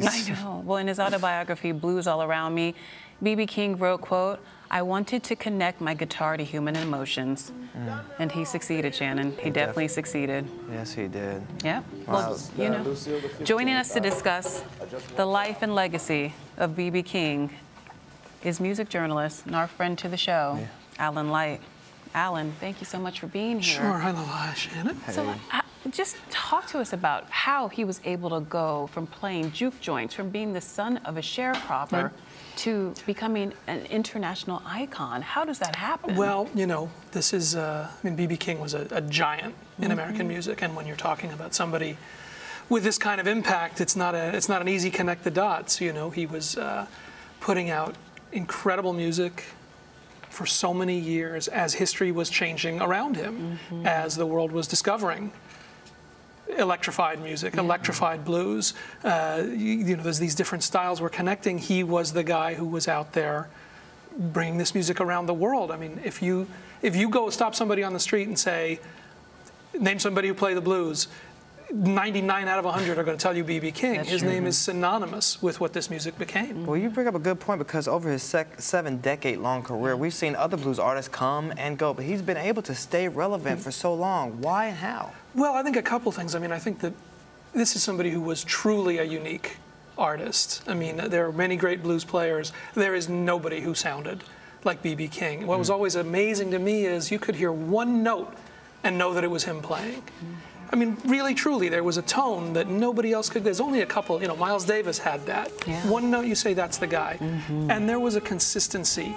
I know. Well, in his autobiography, Blues All Around Me, B.B. King wrote, quote, "I wanted to connect my guitar to human emotions." And he succeeded, Shannon. He definitely succeeded. Yes, he did. Yeah. Well, you know, joining us to discuss the life and legacy of B.B. King is music journalist and our friend to the show, Alan Light. Alan, thank you so much for being here. Sure. Hello, Shannon. So just talk to us about how he was able to go from playing juke joints, from being the son of a sharecropper, to becoming an international icon. How does that happen? Well, you know, this is, I mean, B.B. King was a giant in American music, and when you're talking about somebody with this kind of impact, it's not an easy connect the dots. You know, he was putting out incredible music for so many years as history was changing around him, as the world was discovering electrified music, electrified blues. You know, there's these different styles we're connecting. He was the guy who was out there bringing this music around the world. I mean, if you go stop somebody on the street and say, name somebody who played the blues, 99 out of 100 are going to tell you B.B. King. His name is synonymous with what this music became. Well, you bring up a good point, because over his 7-decade-long career, we've seen other blues artists come and go, but he's been able to stay relevant for so long. Why and how? Well, I think a couple things. I mean, I think that this is somebody who was truly a unique artist. I mean, there are many great blues players. There is nobody who sounded like B.B. King. What was always amazing to me is you could hear one note and know that it was him playing. I mean, really, truly, there was a tone that nobody else could. There's only a couple, you know, Miles Davis had that. One note, you say, that's the guy. And there was a consistency.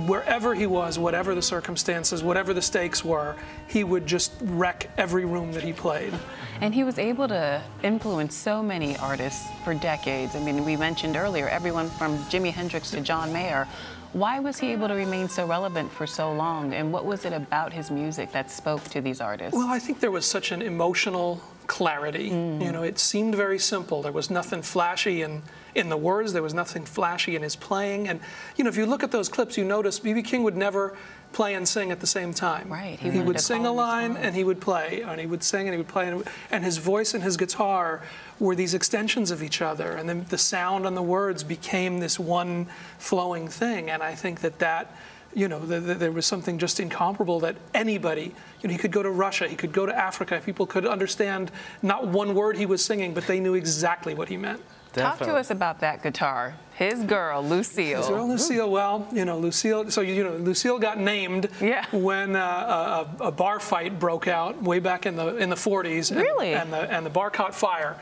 Wherever he was, whatever the circumstances, whatever the stakes were, he would just wreck every room that he played. And he was able to influence so many artists for decades. I mean, we mentioned earlier, everyone from Jimi Hendrix to John Mayer. Why was he able to remain so relevant for so long? And what was it about his music that spoke to these artists? Well, I think there was such an emotional clarity. You know, it seemed very simple. There was nothing flashy in the words. There was nothing flashy in his playing. And, you know, if you look at those clips, you notice B.B. King would never play and sing at the same time. Right. He would sing a line and he would play, and he would sing and he would play. And his voice and his guitar were these extensions of each other. And then the sound and the words became this one flowing thing. And I think that you know, there was something just incomparable that anybody, you know, he could go to Russia, he could go to Africa, people could understand not one word he was singing, but they knew exactly what he meant. Talk to us about that guitar. His girl, Lucille. His girl, Lucille. Well, you know, Lucille. So you know, Lucille got named when a bar fight broke out way back in the 40s. Really? And the bar caught fire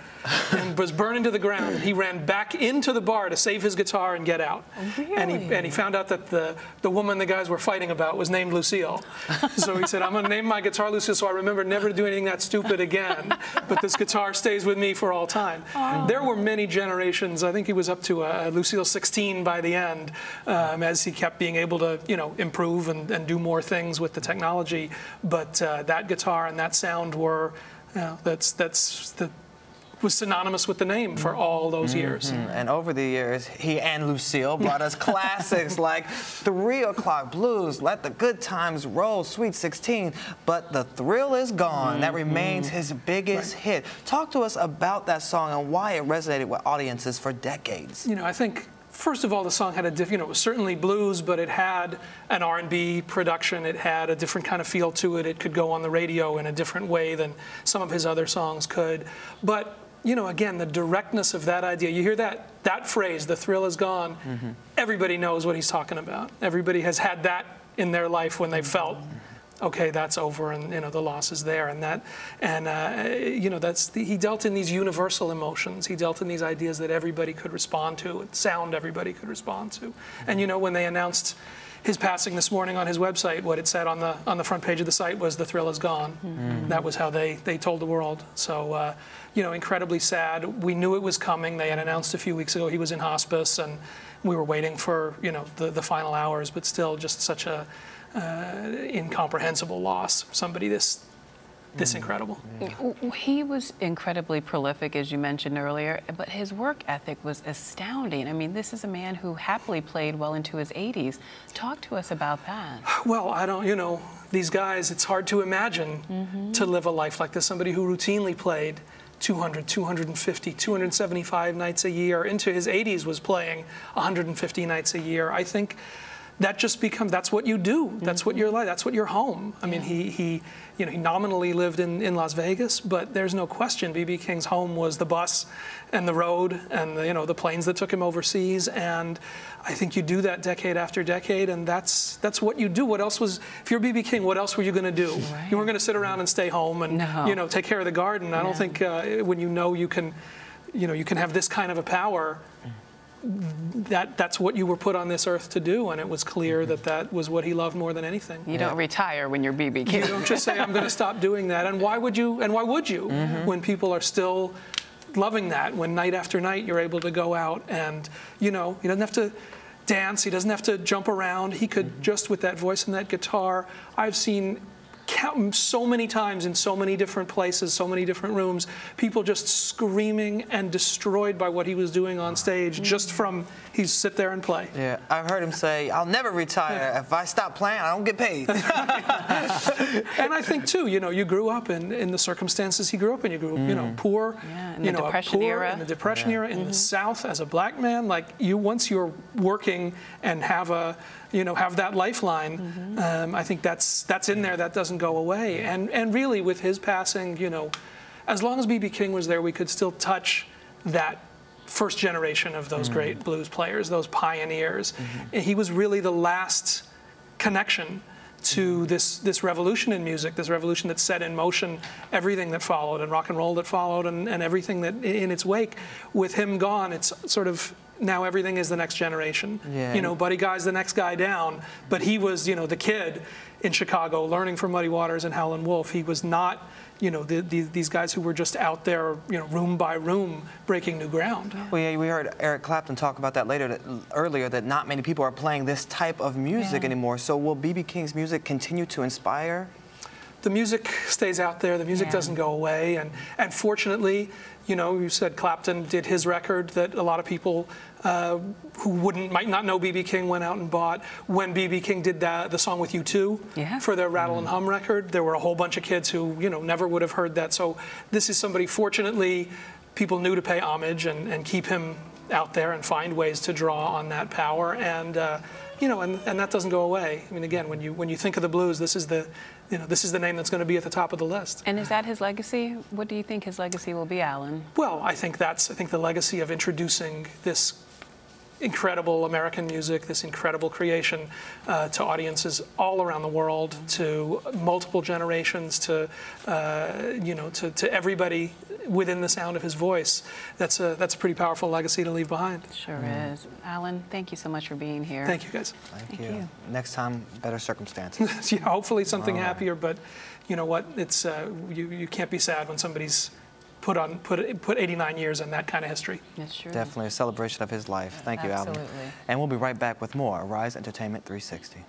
and was burned into the ground. He ran back into the bar to save his guitar and get out. Really? And he found out that the woman the guys were fighting about was named Lucille. So he said, "I'm going to name my guitar Lucille, so I remember never to do anything that stupid again. But this guitar stays with me for all time." There were many generations. I think he was up to Lucille 16 by the end, as he kept being able to, you know, improve and do more things with the technology. But that guitar and that sound were, you know, was synonymous with the name for all those years. And over the years, he and Lucille brought us classics like 3 O'Clock Blues, Let the Good Times Roll, Sweet 16, but The Thrill Is Gone. That remains his biggest hit. Talk to us about that song and why it resonated with audiences for decades. You know, I think, first of all, the song had a different, you know, it was certainly blues, but it had an R&B production. It had a different kind of feel to it. It could go on the radio in a different way than some of his other songs could. But you know, again, the directness of that idea. You hear that phrase, "the thrill is gone." Everybody knows what he's talking about. Everybody has had that in their life when they felt, okay, that's over, and you know, the loss is there, you know, he dealt in these universal emotions. He dealt in these ideas that everybody could respond to, and sound everybody could respond to. And you know, when they announced his passing this morning on his website, what it said on the front page of the site was, "The thrill is gone." That was how they told the world. So, you know, incredibly sad. We knew it was coming. They had announced a few weeks ago he was in hospice, and we were waiting for, you know, the final hours, but still just such a incomprehensible loss. Somebody this incredible. He was incredibly prolific, as you mentioned earlier, but his work ethic was astounding. I mean, this is a man who happily played well into his 80s. Talk to us about that. Well, I don't, you know, these guys, it's hard to imagine to live a life like this. Somebody who routinely played 200, 250, 275 nights a year. Into his 80s was playing 150 nights a year. I think that just becomes, that's what you do. That's what your life, that's what your home. I mean, he nominally lived in Las Vegas, but there's no question B.B. King's home was the bus and the road and the planes that took him overseas. And I think you do that decade after decade, and that's what you do. What else was, if you're B.B. King, what else were you going to do? Right. You weren't going to sit around and stay home and take care of the garden. I don't think when you can have this kind of a power, that's what you were put on this earth to do, and it was clear that was what he loved more than anything. You don't retire when you're B.B. King. You don't just say, I'm going to stop doing that. And why would you? When people are still loving that, when night after night you're able to go out and, he doesn't have to dance, he doesn't have to jump around. He could just, with that voice and that guitar, I've seen so many times in so many different places, so many different rooms, people just screaming and destroyed by what he was doing on stage just from, he'd sit there and play. Yeah, I've heard him say, I'll never retire. If I stop playing, I don't get paid. And I think, too, you grew up in the circumstances he grew up in. You grew up, poor, in the Depression era. In the Depression era, in the South, as a black man. Like, once you're working and have that lifeline, I think that's in there. That doesn't go away. And really, with his passing, as long as B.B. King was there, we could still touch that first generation of those great blues players, those pioneers. He was really the last connection to this revolution in music, this revolution that set in motion everything that followed, and rock and roll that followed, and everything that in its wake. With him gone, it's sort of, now everything is the next generation. Yeah. Buddy Guy's the next guy down, but he was, the kid in Chicago learning from Muddy Waters and Howlin' Wolf. He was not, these guys who were just out there, room by room, breaking new ground. Well, yeah, we heard Eric Clapton talk about that earlier, that not many people are playing this type of music anymore. So will B.B. King's music continue to inspire? The music stays out there. The music doesn't go away. And fortunately, you said Clapton did his record that a lot of people who might not know B.B. King went out and bought. When B.B. King did the song with U2 for their Rattle and Hum record, there were a whole bunch of kids who never would have heard that. So this is somebody, fortunately, people knew to pay homage and keep him out there and find ways to draw on that power. And and that doesn't go away. I mean, again, when you think of the blues, this is the name that's going to be at the top of the list. And is that his legacy? What do you think his legacy will be, Alan? Well, I think the legacy of introducing this incredible American music, this incredible creation to audiences all around the world, to multiple generations, to everybody within the sound of his voice. That's a pretty powerful legacy to leave behind. Sure is. Alan, thank you so much for being here. Thank you, guys. Thank you. Next time, better circumstances. Yeah, hopefully something happier, but you know what? It's you can't be sad when somebody's put 89 years in that kind of history. That's true. Definitely a celebration of his life. Thank you, Alan. Absolutely. And we'll be right back with more Rise Entertainment 360.